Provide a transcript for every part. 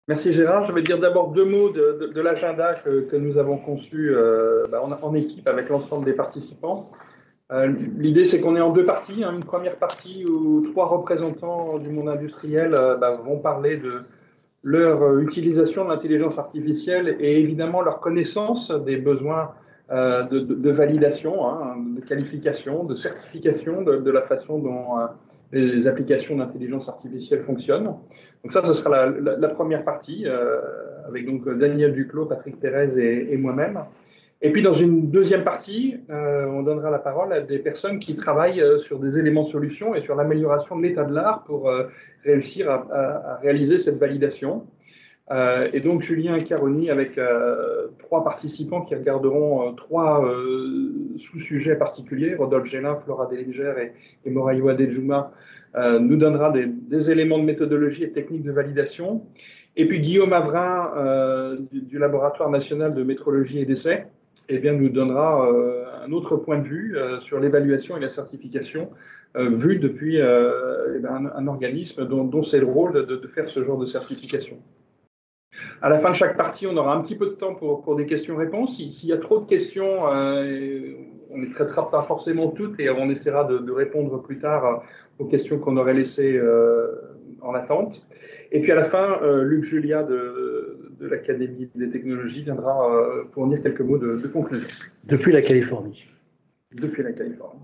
Merci Gérard. Je vais dire d'abord deux mots de l'agenda que nous avons conçu en équipe avec l'ensemble des participants. L'idée, c'est qu'on est en deux parties, hein. Une première partie où trois représentants du monde industriel vont parler de leur utilisation de l'intelligence artificielle et évidemment leur connaissance des besoins de validation, hein, de qualification, de certification de la façon dont les applications d'intelligence artificielle fonctionnent. Donc ça, ce sera la première partie, avec donc Daniel Duclos, Patrick Pérez et moi-même. Et puis dans une deuxième partie, on donnera la parole à des personnes qui travaillent sur des éléments de solution et sur l'amélioration de l'état de l'art pour réussir à réaliser cette validation. Et donc Julien Caroni avec trois participants qui regarderont trois sous-sujets particuliers, Rodolphe Gélin, Flora Dellinger et Moraywa Dejuma, nous donnera des éléments de méthodologie et techniques de validation. Et puis Guillaume Avrin du Laboratoire national de métrologie et d'essai nous donnera un autre point de vue sur l'évaluation et la certification vue depuis un organisme dont c'est le rôle de faire ce genre de certification. À la fin de chaque partie, on aura un petit peu de temps pour des questions-réponses. S'il y a trop de questions, on ne les traitera pas forcément toutes et on essaiera de répondre plus tard aux questions qu'on aurait laissées en attente. Et puis à la fin, Luc Julia de l'Académie des technologies viendra fournir quelques mots de conclusion. Depuis la Californie. Depuis la Californie.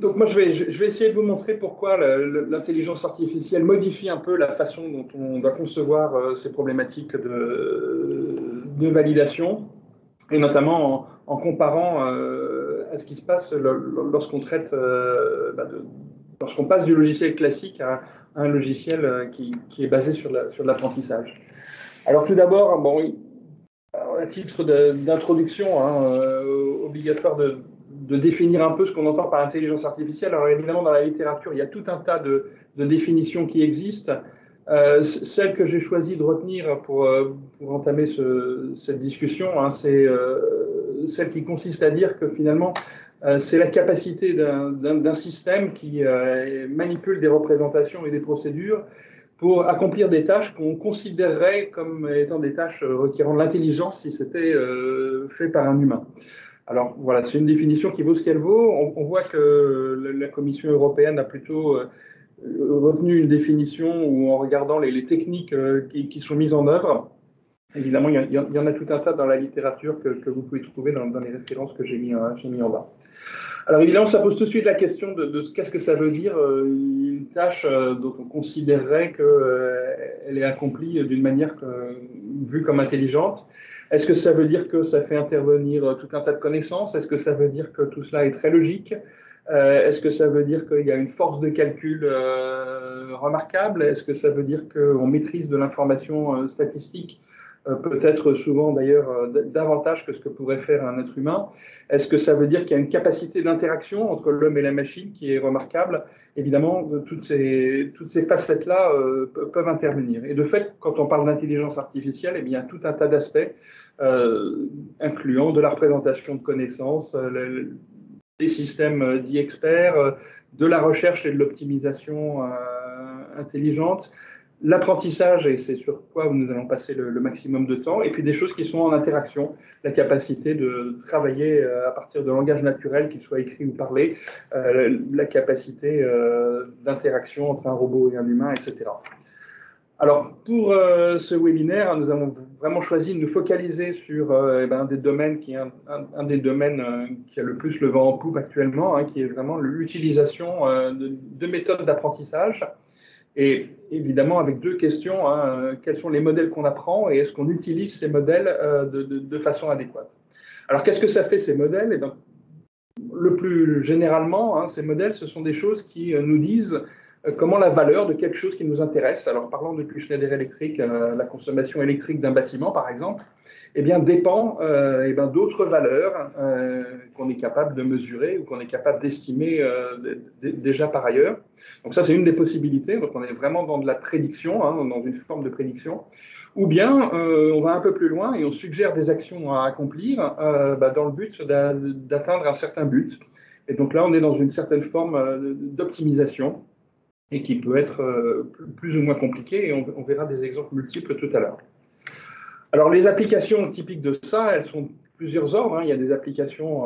Donc moi, je vais essayer de vous montrer pourquoi l'intelligence artificielle modifie un peu la façon dont on doit concevoir ces problématiques de validation, et notamment en comparant à ce qui se passe lorsqu'on traite, lorsqu'on passe du logiciel classique à un logiciel qui est basé sur l'apprentissage. Alors tout d'abord, bon, à titre d'introduction, hein, obligatoire de définir un peu ce qu'on entend par intelligence artificielle. Alors évidemment, dans la littérature, il y a tout un tas de définitions qui existent. Celle que j'ai choisi de retenir pour entamer cette discussion, hein, c'est celle qui consiste à dire que finalement, c'est la capacité d'un système qui manipule des représentations et des procédures pour accomplir des tâches qu'on considérerait comme étant des tâches requérant de l'intelligence si c'était fait par un humain. Alors voilà, c'est une définition qui vaut ce qu'elle vaut. On voit que la Commission européenne a plutôt retenu une définition où, en regardant les techniques qui sont mises en œuvre, évidemment, il y en a tout un tas dans la littérature que vous pouvez trouver dans les références que j'ai mis en bas. Alors évidemment, ça pose tout de suite la question de qu'est-ce que ça veut dire une tâche dont on considérerait qu'elle est accomplie d'une manière vue comme intelligente. Est-ce que ça veut dire que ça fait intervenir tout un tas de connaissances? Est-ce que ça veut dire que tout cela est très logique? Est-ce que ça veut dire qu'il y a une force de calcul remarquable? Est-ce que ça veut dire qu'on maîtrise de l'information statistique peut-être souvent d'ailleurs davantage que ce que pourrait faire un être humain? Est-ce que ça veut dire qu'il y a une capacité d'interaction entre l'homme et la machine qui est remarquable? Évidemment, toutes ces facettes-là peuvent intervenir. Et de fait, quand on parle d'intelligence artificielle, eh bien, il y a tout un tas d'aspects incluant de la représentation de connaissances, des systèmes dits experts, de la recherche et de l'optimisation intelligente, l'apprentissage, et c'est sur quoi nous allons passer le maximum de temps, et puis des choses qui sont en interaction, la capacité de travailler à partir de langage naturel, qu'il soit écrit ou parlé, la capacité d'interaction entre un robot et un humain, etc. Alors, pour ce webinaire, nous avons vraiment choisi de nous focaliser sur un des domaines qui est un des domaines qui a le plus le vent en poupe actuellement, hein, qui est vraiment l'utilisation de méthodes d'apprentissage. Et évidemment, avec deux questions, hein, quels sont les modèles qu'on apprend et est-ce qu'on utilise ces modèles de façon adéquate? Alors, qu'est-ce que ça fait ces modèles? Eh bien, le plus généralement, hein, ces modèles, ce sont des choses qui nous disent comment la valeur de quelque chose qui nous intéresse, alors parlons depuis Schneider Electric, la consommation électrique d'un bâtiment par exemple, eh bien, dépend d'autres valeurs qu'on est capable de mesurer ou qu'on est capable d'estimer déjà par ailleurs. Donc ça, c'est une des possibilités. Donc on est vraiment dans de la prédiction, hein, dans une forme de prédiction. Ou bien on va un peu plus loin et on suggère des actions à accomplir dans le but d'atteindre un certain but. Et donc là, on est dans une certaine forme d'optimisation. et qui peut être plus ou moins compliqué, et on verra des exemples multiples tout à l'heure. Alors, les applications typiques de ça, elles sont de plusieurs ordres. Il y a des applications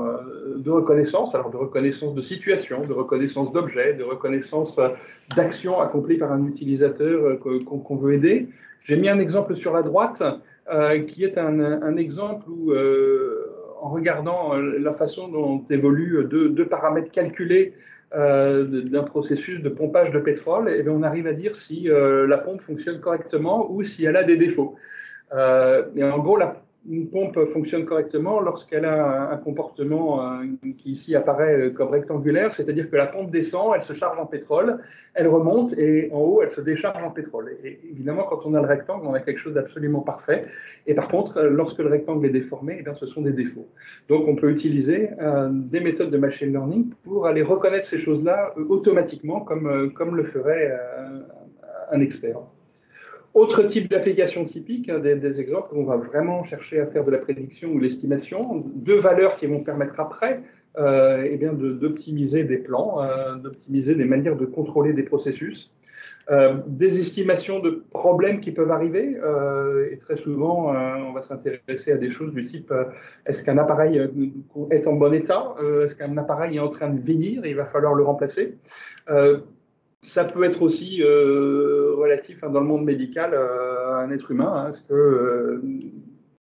de reconnaissance, alors de reconnaissance de situation, de reconnaissance d'objets, de reconnaissance d'actions accomplies par un utilisateur qu'on veut aider. J'ai mis un exemple sur la droite, qui est un exemple où, en regardant la façon dont évoluent deux paramètres calculés d'un processus de pompage de pétrole, et bien on arrive à dire si la pompe fonctionne correctement ou si elle a des défauts. Et en gros, une pompe fonctionne correctement lorsqu'elle a un comportement qui ici apparaît comme rectangulaire, c'est-à-dire que la pompe descend, elle se charge en pétrole, elle remonte et en haut, elle se décharge en pétrole. Et évidemment, quand on a le rectangle, on a quelque chose d'absolument parfait. Et par contre, lorsque le rectangle est déformé, eh bien, ce sont des défauts. Donc, on peut utiliser des méthodes de machine learning pour aller reconnaître ces choses-là automatiquement, comme le ferait un expert. Autre type d'application typique, des exemples où on va vraiment chercher à faire de la prédiction ou l'estimation, deux valeurs qui vont permettre après eh bien d'optimiser des plans, d'optimiser des manières de contrôler des processus, des estimations de problèmes qui peuvent arriver, et très souvent on va s'intéresser à des choses du type est-ce qu'un appareil est en bon état, est-ce qu'un appareil est en train de vieillir et il va falloir le remplacer. Ça peut être aussi relatif dans le monde médical à un être humain. Est-ce que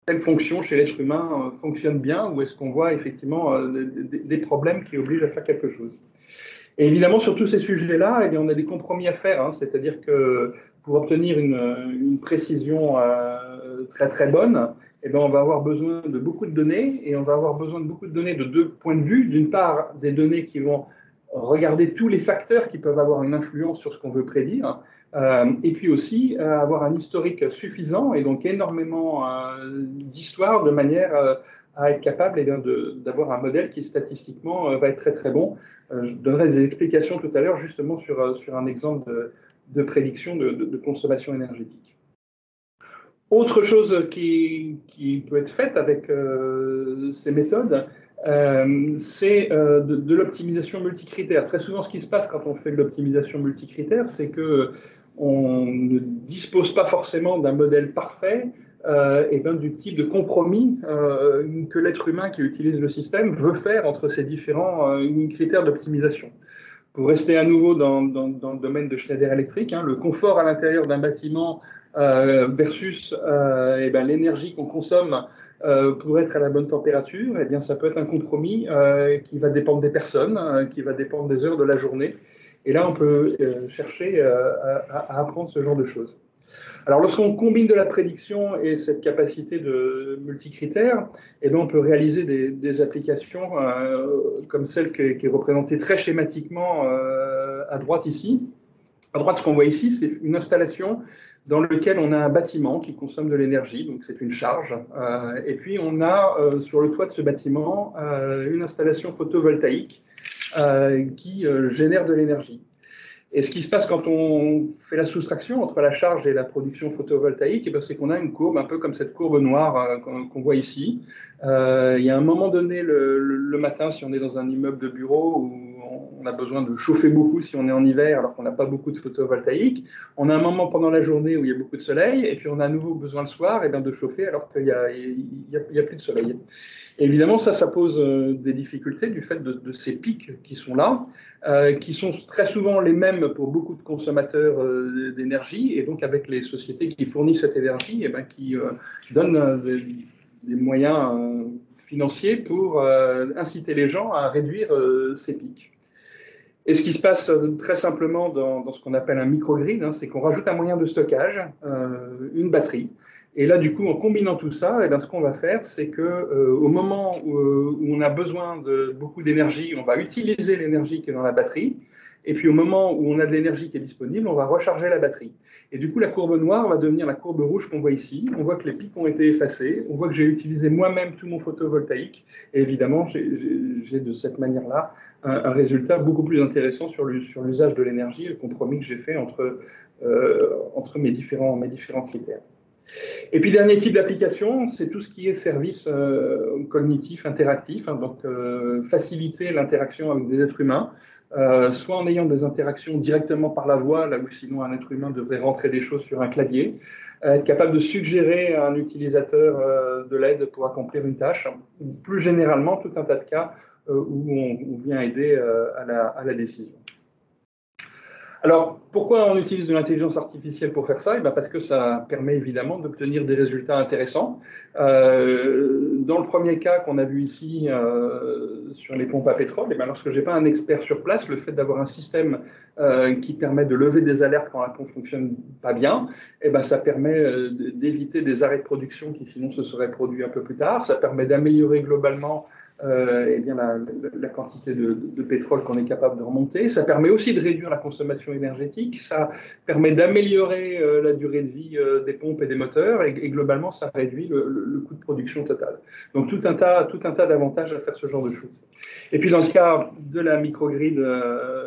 telle fonction chez l'être humain fonctionne bien ou est-ce qu'on voit effectivement des problèmes qui obligent à faire quelque chose? Et évidemment, sur tous ces sujets-là, on a des compromis à faire. C'est-à-dire que pour obtenir une précision très très bonne, on va avoir besoin de beaucoup de données et on va avoir besoin de beaucoup de données de deux points de vue. D'une part, des données qui vont regarder tous les facteurs qui peuvent avoir une influence sur ce qu'on veut prédire, et puis aussi avoir un historique suffisant et donc énormément d'histoires de manière à être capable d'avoir un modèle qui statistiquement va être très très bon. Je donnerai des explications tout à l'heure justement sur un exemple de prédiction de consommation énergétique. Autre chose qui peut être faite avec ces méthodes, c'est de l'optimisation multicritère. Très souvent, ce qui se passe quand on fait de l'optimisation multicritère, c'est qu'on ne dispose pas forcément d'un modèle parfait et du type de compromis que l'être humain qui utilise le système veut faire entre ces différents critères d'optimisation. Pour rester à nouveau dans le domaine de Schneider Electric, le confort à l'intérieur d'un bâtiment versus l'énergie qu'on consomme pour être à la bonne température, ça peut être un compromis qui va dépendre des personnes, qui va dépendre des heures de la journée. Et là, on peut chercher à apprendre ce genre de choses. Alors, lorsqu'on combine de la prédiction et cette capacité de multicritères, on peut réaliser des applications comme celle qui est représentée très schématiquement à droite ici. À droite, ce qu'on voit ici, c'est une installation dans laquelle on a un bâtiment qui consomme de l'énergie, donc c'est une charge. Et puis, on a sur le toit de ce bâtiment une installation photovoltaïque qui génère de l'énergie. Et ce qui se passe quand on fait la soustraction entre la charge et la production photovoltaïque, c'est qu'on a une courbe, un peu comme cette courbe noire qu'on voit ici. Il y a un moment donné, le matin, si on est dans un immeuble de bureau où on a besoin de chauffer beaucoup si on est en hiver alors qu'on n'a pas beaucoup de photovoltaïque. On a un moment pendant la journée où il y a beaucoup de soleil, et puis on a à nouveau besoin le soir de chauffer alors qu'il n'y a plus de soleil. Et évidemment, ça pose des difficultés du fait de ces pics qui sont là, qui sont très souvent les mêmes pour beaucoup de consommateurs d'énergie, et donc avec les sociétés qui fournissent cette énergie, qui donnent des moyens financiers pour inciter les gens à réduire ces pics. Et ce qui se passe très simplement dans ce qu'on appelle un microgrid, c'est qu'on rajoute un moyen de stockage, une batterie. Et là, du coup, en combinant tout ça, ce qu'on va faire, c'est qu'au moment où on a besoin de beaucoup d'énergie, on va utiliser l'énergie qui est dans la batterie. Et puis au moment où on a de l'énergie qui est disponible, on va recharger la batterie. Et du coup, la courbe noire va devenir la courbe rouge qu'on voit ici. On voit que les pics ont été effacés. On voit que j'ai utilisé moi-même tout mon photovoltaïque. Et évidemment, j'ai de cette manière-là un résultat beaucoup plus intéressant sur l'usage de l'énergie, le compromis que j'ai fait entre mes différents critères. Et puis, dernier type d'application, c'est tout ce qui est service cognitif, interactif, hein, donc faciliter l'interaction avec des êtres humains, soit en ayant des interactions directement par la voix, là où sinon un être humain devrait rentrer des choses sur un clavier, être capable de suggérer à un utilisateur de l'aide pour accomplir une tâche, ou plus généralement, tout un tas de cas où on vient aider à la décision. Alors, pourquoi on utilise de l'intelligence artificielle pour faire ça? Parce que ça permet évidemment d'obtenir des résultats intéressants. Dans le premier cas qu'on a vu ici sur les pompes à pétrole, lorsque je n'ai pas un expert sur place, le fait d'avoir un système qui permet de lever des alertes quand la pompe ne fonctionne pas bien, ça permet d'éviter des arrêts de production qui sinon se seraient produits un peu plus tard. Ça permet d'améliorer globalement la quantité de pétrole qu'on est capable de remonter. Ça permet aussi de réduire la consommation énergétique, ça permet d'améliorer la durée de vie des pompes et des moteurs, et globalement, ça réduit le coût de production total. Donc, tout un tas d'avantages à faire ce genre de choses. Et puis, dans le cas de la microgrid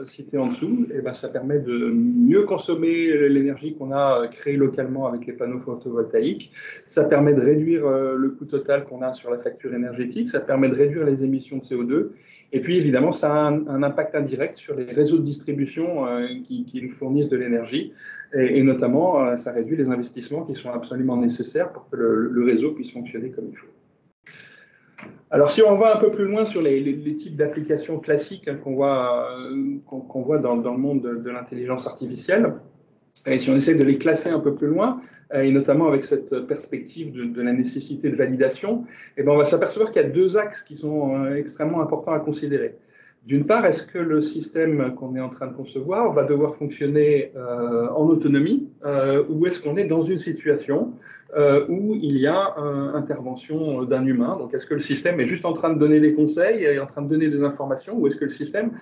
citée en dessous, ça permet de mieux consommer l'énergie qu'on a créée localement avec les panneaux photovoltaïques. Ça permet de réduire le coût total qu'on a sur la facture énergétique. Ça permet de réduire les émissions de CO2. Et puis, évidemment, ça a un impact indirect sur les réseaux de distribution qui nous fournissent de l'énergie. Et notamment, ça réduit les investissements qui sont absolument nécessaires pour que le réseau puisse fonctionner comme il faut. Alors, si on va un peu plus loin sur les types d'applications classiques qu'on voit dans le monde de l'intelligence artificielle, et si on essaie de les classer un peu plus loin, et notamment avec cette perspective de la nécessité de validation, on va s'apercevoir qu'il y a deux axes qui sont extrêmement importants à considérer. D'une part, est-ce que le système qu'on est en train de concevoir va devoir fonctionner en autonomie ou est-ce qu'on est dans une situation où il y a intervention d'un humain? Donc, est-ce que le système est juste en train de donner des conseils et en train de donner des informations ou est-ce que le système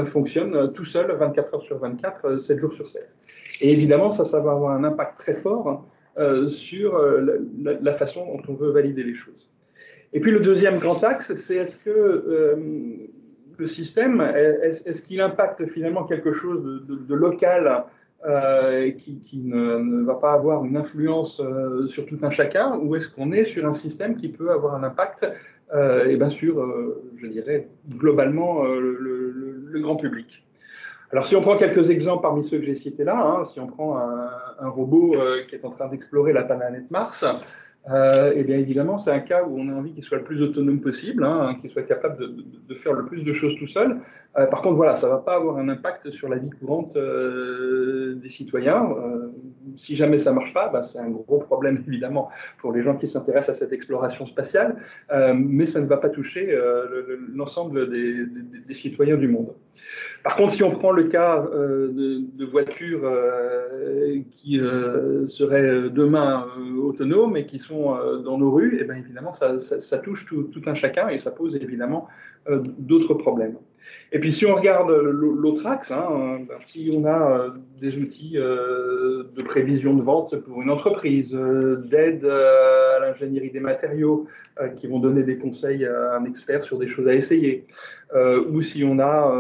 fonctionne tout seul 24 heures sur 24, 7 jours sur 7? Et évidemment, ça va avoir un impact très fort sur la façon dont on veut valider les choses. Et puis le deuxième grand axe, c'est est-ce que le système, est-ce qu'il impacte finalement quelque chose de local qui ne va pas avoir une influence sur tout un chacun, ou est-ce qu'on est sur un système qui peut avoir un impact sur, je dirais, globalement le grand public? Alors, si on prend quelques exemples parmi ceux que j'ai cités là, hein, si on prend un robot qui est en train d'explorer la planète Mars, bien évidemment, c'est un cas où on a envie qu'il soit le plus autonome possible, hein, qu'il soit capable de faire le plus de choses tout seul. Par contre, voilà, ça ne va pas avoir un impact sur la vie courante des citoyens. Si jamais ça ne marche pas, c'est un gros problème, évidemment, pour les gens qui s'intéressent à cette exploration spatiale, mais ça ne va pas toucher l'ensemble des citoyens du monde. Par contre, si on prend le cas de voitures qui seraient demain autonomes et qui sont dans nos rues, évidemment, ça touche tout un chacun et ça pose évidemment d'autres problèmes. Et puis, si on regarde l'autre axe, hein, si on a des outils de prévision de vente pour une entreprise, d'aide à l'ingénierie des matériaux qui vont donner des conseils à un expert sur des choses à essayer, ou si on a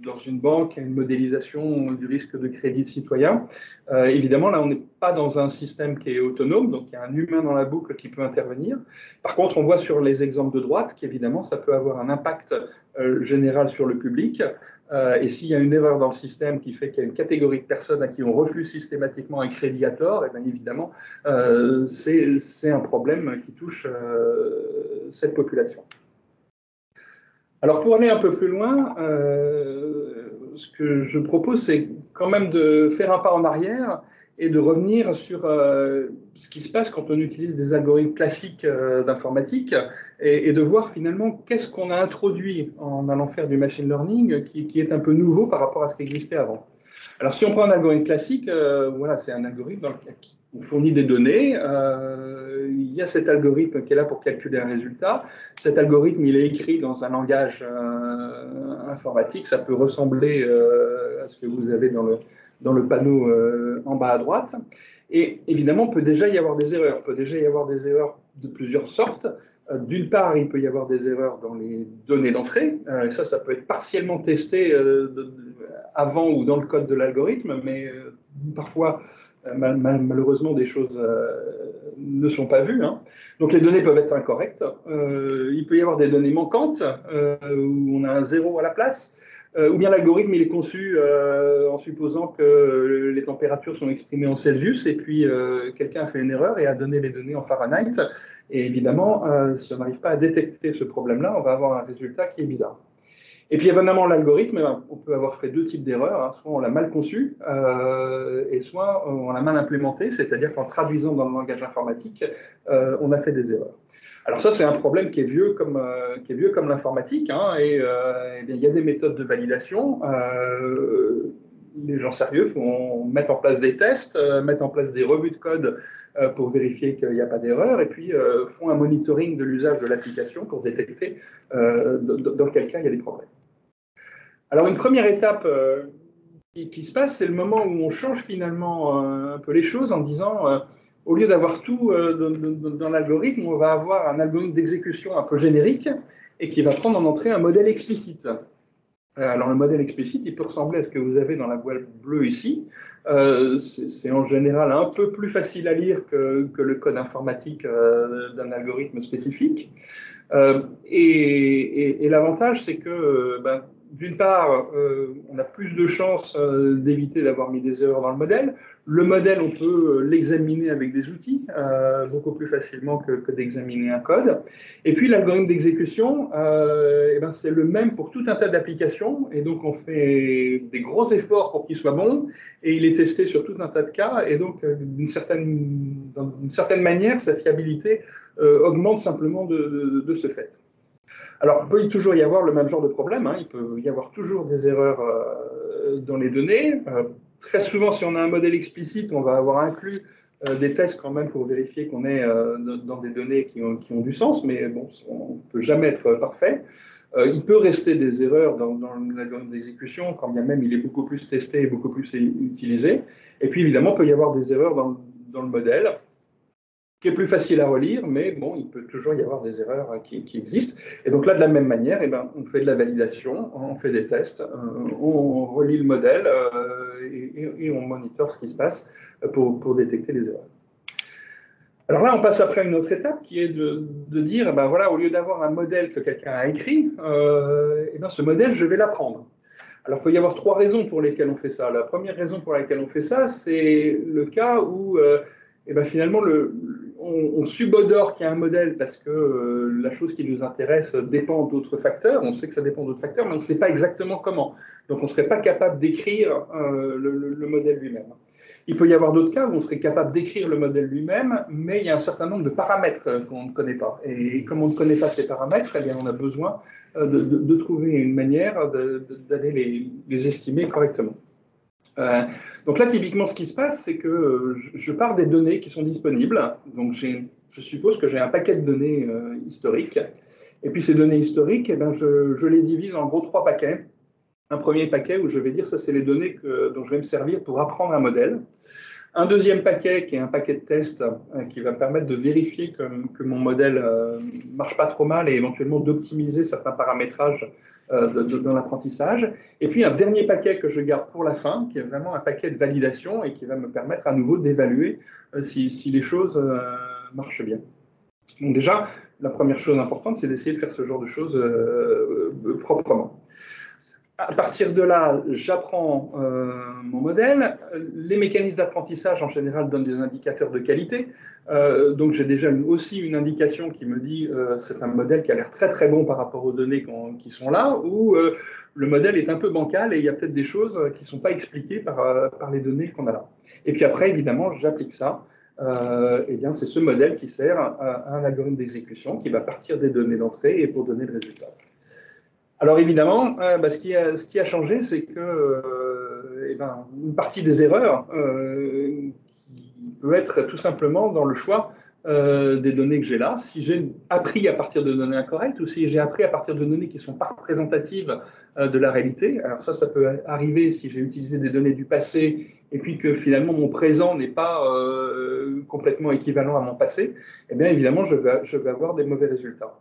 dans une banque une modélisation du risque de crédit de citoyen, évidemment, là, on n'est pas dans un système qui est autonome, donc il y a un humain dans la boucle qui peut intervenir. Par contre, on voit sur les exemples de droite qu'évidemment, ça peut avoir un impact général sur le public. Et s'il y a une erreur dans le système qui fait qu'il y a une catégorie de personnes à qui on refuse systématiquement un crédit à tort, et bien évidemment, c'est un problème qui touche cette population. Alors, pour aller un peu plus loin, ce que je propose, c'est quand même de faire un pas en arrière et de revenir sur ce qui se passe quand on utilise des algorithmes classiques d'informatique et de voir finalement qu'est-ce qu'on a introduit en allant faire du machine learning qui est un peu nouveau par rapport à ce qui existait avant. Alors, si on prend un algorithme classique, voilà, c'est un algorithme qui fournit des données. Il y a cet algorithme qui est là pour calculer un résultat. Cet algorithme, il est écrit dans un langage informatique. Ça peut ressembler à ce que vous avez dans le panneau en bas à droite. Et évidemment, il peut déjà y avoir des erreurs. Il peut déjà y avoir des erreurs de plusieurs sortes. D'une part, il peut y avoir des erreurs dans les données d'entrée. Ça peut être partiellement testé avant ou dans le code de l'algorithme, mais parfois, Malheureusement, des choses ne sont pas vues, hein. Donc les données peuvent être incorrectes. Il peut y avoir des données manquantes où on a un 0 à la place. Ou bien l'algorithme il est conçu en supposant que les températures sont exprimées en Celsius et puis quelqu'un a fait une erreur et a donné les données en Fahrenheit. Et évidemment, si on n'arrive pas à détecter ce problème-là, on va avoir un résultat qui est bizarre. Et puis évidemment, l'algorithme, on peut avoir fait deux types d'erreurs, hein. Soit on l'a mal conçu, et soit on l'a mal implémenté, c'est-à-dire qu'en traduisant dans le langage informatique, on a fait des erreurs. Alors ça, c'est un problème qui est vieux comme l'informatique, hein, et bien, il y a des méthodes de validation. Les gens sérieux mettent en place des tests, mettent en place des revues de code pour vérifier qu'il n'y a pas d'erreur, et puis font un monitoring de l'usage de l'application pour détecter dans quel cas il y a des problèmes. Alors une première étape qui se passe, c'est le moment où on change finalement un peu les choses en disant, au lieu d'avoir tout dans l'algorithme, on va avoir un algorithme d'exécution un peu générique et qui va prendre en entrée un modèle explicite. Alors le modèle explicite, il peut ressembler à ce que vous avez dans la boîte bleue ici. C'est en général un peu plus facile à lire que le code informatique d'un algorithme spécifique. Et l'avantage, c'est que, d'une part, on a plus de chances d'éviter d'avoir mis des erreurs dans le modèle. Le modèle, on peut l'examiner avec des outils beaucoup plus facilement que d'examiner un code. Et puis, l'algorithme d'exécution, c'est le même pour tout un tas d'applications. Et donc, on fait des gros efforts pour qu'il soit bon. Et il est testé sur tout un tas de cas. Et donc, d'une certaine manière, sa fiabilité augmente simplement de ce fait. Alors, il peut toujours y avoir le même genre de problème, hein. Il peut y avoir toujours des erreurs dans les données. Très souvent, si on a un modèle explicite, on va avoir inclus des tests quand même pour vérifier qu'on est dans des données qui ont du sens, mais bon, on ne peut jamais être parfait. Il peut rester des erreurs dans l'algorithme d'exécution, quand bien même il est beaucoup plus testé et beaucoup plus utilisé. Et puis, évidemment, il peut y avoir des erreurs dans le modèle, qui est plus facile à relire, mais bon, il peut toujours y avoir des erreurs qui existent. Et donc là, de la même manière, on fait de la validation, on fait des tests, on relit le modèle et on monitore ce qui se passe pour détecter les erreurs. Alors là, on passe après à une autre étape qui est de dire, voilà, au lieu d'avoir un modèle que quelqu'un a écrit, ce modèle, je vais l'apprendre. Alors, il peut y avoir trois raisons pour lesquelles on fait ça. La première raison pour laquelle on fait ça, c'est le cas où finalement, on subodore qu'il y a un modèle parce que la chose qui nous intéresse dépend d'autres facteurs. On sait que ça dépend d'autres facteurs, mais on ne sait pas exactement comment. Donc, on ne serait pas capable d'écrire le modèle lui-même. Il peut y avoir d'autres cas où on serait capable d'écrire le modèle lui-même, mais il y a un certain nombre de paramètres qu'on ne connaît pas. Et comme on ne connaît pas ces paramètres, eh bien, on a besoin de trouver une manière d'aller les estimer correctement. Donc là, typiquement, ce qui se passe, c'est que je pars des données qui sont disponibles. Donc, je suppose que j'ai un paquet de données historiques. Et puis, ces données historiques, je les divise en gros trois paquets. Un premier paquet où je vais dire, ça, c'est les données dont je vais me servir pour apprendre un modèle. Un deuxième paquet qui est un paquet de tests qui va me permettre de vérifier que mon modèle marche pas trop mal et éventuellement d'optimiser certains paramétrages dans l'apprentissage. Et puis un dernier paquet que je garde pour la fin, qui est vraiment un paquet de validation et qui va me permettre à nouveau d'évaluer si les choses marchent bien. Donc déjà, la première chose importante, c'est d'essayer de faire ce genre de choses proprement. À partir de là, j'apprends mon modèle. Les mécanismes d'apprentissage, en général, donnent des indicateurs de qualité. Donc, j'ai déjà aussi une indication qui me dit c'est un modèle qui a l'air très, très bon par rapport aux données qui sont là, ou le modèle est un peu bancal et il y a peut-être des choses qui ne sont pas expliquées par les données qu'on a là. Et puis après, évidemment, j'applique ça. C'est ce modèle qui sert à un algorithme d'exécution qui va partir des données d'entrée et pour donner le résultat. Alors évidemment, ce qui a changé, c'est que une partie des erreurs qui peut être tout simplement dans le choix des données que j'ai là. Si j'ai appris à partir de données incorrectes ou si j'ai appris à partir de données qui ne sont pas représentatives de la réalité. Alors ça peut arriver si j'ai utilisé des données du passé et puis que finalement mon présent n'est pas complètement équivalent à mon passé. Eh bien évidemment, je vais avoir des mauvais résultats.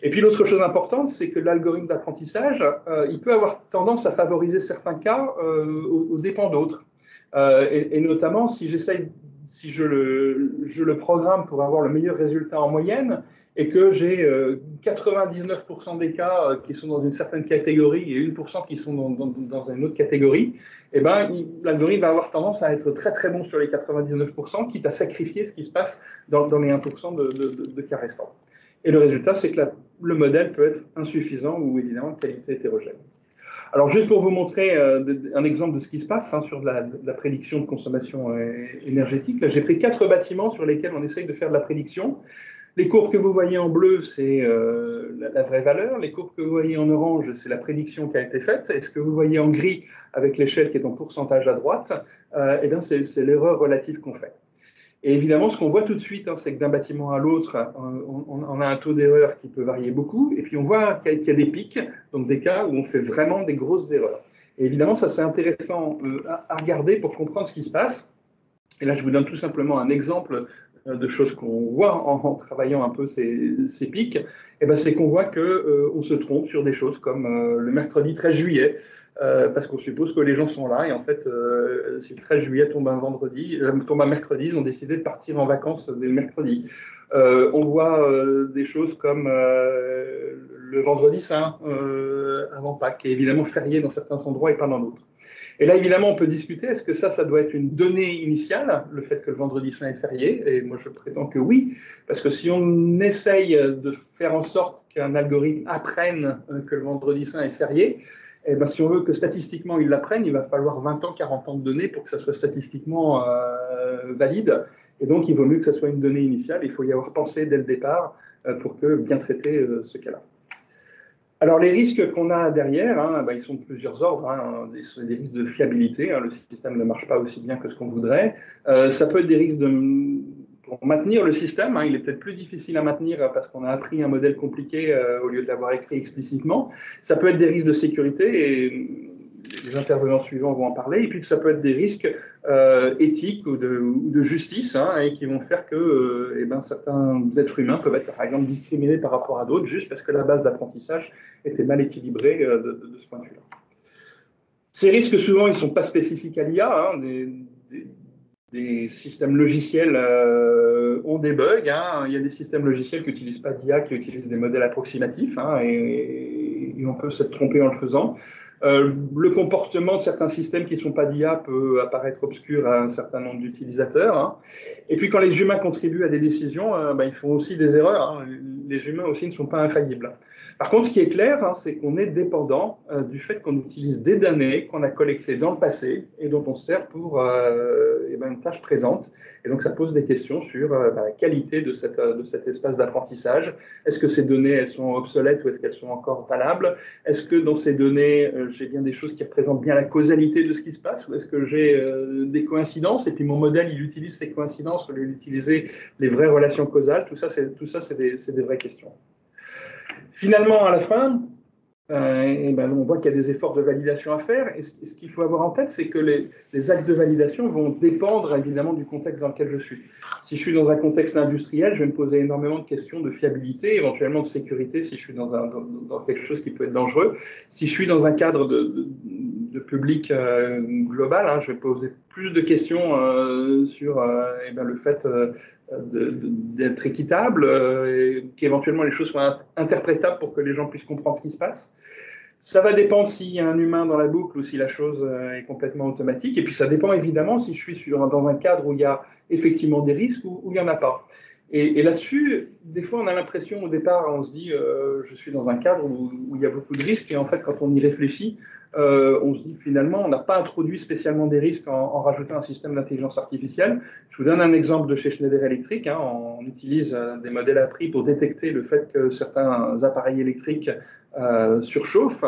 Et puis l'autre chose importante, c'est que l'algorithme d'apprentissage, il peut avoir tendance à favoriser certains cas aux dépens d'autres. Et notamment, si je le programme pour avoir le meilleur résultat en moyenne, et que j'ai 99% des cas qui sont dans une certaine catégorie et 1% qui sont dans une autre catégorie, eh ben, l'algorithme va avoir tendance à être très très bon sur les 99%, quitte à sacrifier ce qui se passe dans les 1% de cas restants. Et le résultat, c'est que le modèle peut être insuffisant ou évidemment de qualité hétérogène. Alors, juste pour vous montrer un exemple de ce qui se passe sur de la prédiction de consommation énergétique, j'ai pris 4 bâtiments sur lesquels on essaye de faire de la prédiction. Les courbes que vous voyez en bleu, c'est la vraie valeur. Les courbes que vous voyez en orange, c'est la prédiction qui a été faite. Et ce que vous voyez en gris, avec l'échelle qui est en pourcentage à droite, eh bien, c'est l'erreur relative qu'on fait. Et évidemment, ce qu'on voit tout de suite, c'est que d'un bâtiment à l'autre, on a un taux d'erreur qui peut varier beaucoup. Et puis, on voit qu'il y a des pics, donc des cas où on fait vraiment des grosses erreurs. Et évidemment, ça, c'est intéressant à regarder pour comprendre ce qui se passe. Et là, je vous donne tout simplement un exemple de choses qu'on voit en travaillant un peu ces pics. Et ben, c'est qu'on voit qu'on se trompe sur des choses comme le mercredi 13 juillet, parce qu'on suppose que les gens sont là, et en fait, si le 13 juillet tombe un mercredi, ils ont décidé de partir en vacances dès le mercredi. On voit des choses comme le vendredi saint avant Pâques, qui est évidemment férié dans certains endroits et pas dans d'autres. Et là, évidemment, on peut discuter, est-ce que ça doit être une donnée initiale, le fait que le vendredi saint est férié? Et moi, je prétends que oui, parce que si on essaye de faire en sorte qu'un algorithme apprenne que le vendredi saint est férié, eh ben, si on veut que statistiquement il l'apprenne, il va falloir 20 ans, 40 ans de données pour que ça soit statistiquement valide. Et donc, il vaut mieux que ça soit une donnée initiale. Il faut y avoir pensé dès le départ pour bien traiter ce cas-là. Alors, les risques qu'on a derrière, ils sont de plusieurs ordres. Des risques de fiabilité. Le système ne marche pas aussi bien que ce qu'on voudrait. Ça peut être des risques pour maintenir le système. Il est peut-être plus difficile à maintenir parce qu'on a appris un modèle compliqué au lieu de l'avoir écrit explicitement. Ça peut être des risques de sécurité, et les intervenants suivants vont en parler. Et puis, ça peut être des risques éthiques ou de justice, et qui vont faire que certains êtres humains peuvent être, par exemple, discriminés par rapport à d'autres, juste parce que la base d'apprentissage était mal équilibrée de ce point de vue-là. Ces risques, souvent, ils ne sont pas spécifiques à l'IA. Des systèmes logiciels ont des bugs. Il y a des systèmes logiciels qui n'utilisent pas d'IA, qui utilisent des modèles approximatifs, et on peut s'être trompé en le faisant. Le comportement de certains systèmes qui ne sont pas d'IA peut apparaître obscur à un certain nombre d'utilisateurs. Et puis quand les humains contribuent à des décisions, ils font aussi des erreurs. Les humains aussi ne sont pas infaillibles. Par contre, ce qui est clair, c'est qu'on est dépendant du fait qu'on utilise des données qu'on a collectées dans le passé et dont on se sert pour une tâche présente. Et donc, ça pose des questions sur la qualité de cet espace d'apprentissage. Est-ce que ces données, elles sont obsolètes ou est-ce qu'elles sont encore valables? Est-ce que dans ces données, j'ai bien des choses qui représentent bien la causalité de ce qui se passe, ou est-ce que j'ai des coïncidences et puis mon modèle, il utilise ces coïncidences au lieu d'utiliser les vraies relations causales? Tout ça, c'est des vraies questions. Finalement, à la fin, on voit qu'il y a des efforts de validation à faire. Et ce qu'il faut avoir en tête, c'est que les actes de validation vont dépendre évidemment du contexte dans lequel je suis. Si je suis dans un contexte industriel, je vais me poser énormément de questions de fiabilité, éventuellement de sécurité si je suis dans quelque chose qui peut être dangereux. Si je suis dans un cadre de public global, je vais poser plus de questions sur le fait d'être équitable, qu'éventuellement les choses soient interprétables pour que les gens puissent comprendre ce qui se passe. Ça va dépendre s'il y a un humain dans la boucle ou si la chose est complètement automatique. Et puis ça dépend évidemment si je suis dans un cadre où il y a effectivement des risques ou il n'y en a pas. Et là-dessus, des fois on a l'impression au départ, on se dit je suis dans un cadre où il y a beaucoup de risques, et en fait quand on y réfléchit, on se dit finalement on n'a pas introduit spécialement des risques en rajoutant un système d'intelligence artificielle. Je vous donne un exemple de chez Schneider Electric. On utilise des modèles appris pour détecter le fait que certains appareils électriques surchauffent.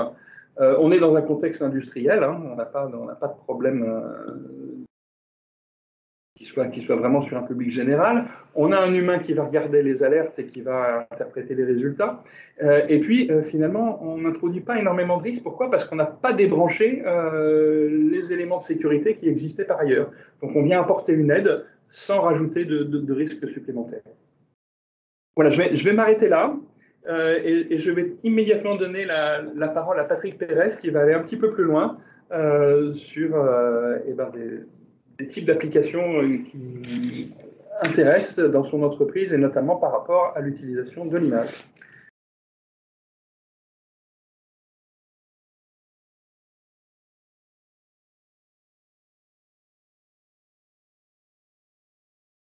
On est dans un contexte industriel, on n'a pas de problème qui soit vraiment sur un public général. On a un humain qui va regarder les alertes et qui va interpréter les résultats. Et puis, finalement, on n'introduit pas énormément de risques. Pourquoi? Parce qu'on n'a pas débranché les éléments de sécurité qui existaient par ailleurs. Donc, on vient apporter une aide sans rajouter de risques supplémentaires. Voilà, je vais m'arrêter là. Et je vais immédiatement donner la parole à Patrick Pérez qui va aller un petit peu plus loin sur types d'applications qui intéressent dans son entreprise, et notamment par rapport à l'utilisation de l'image.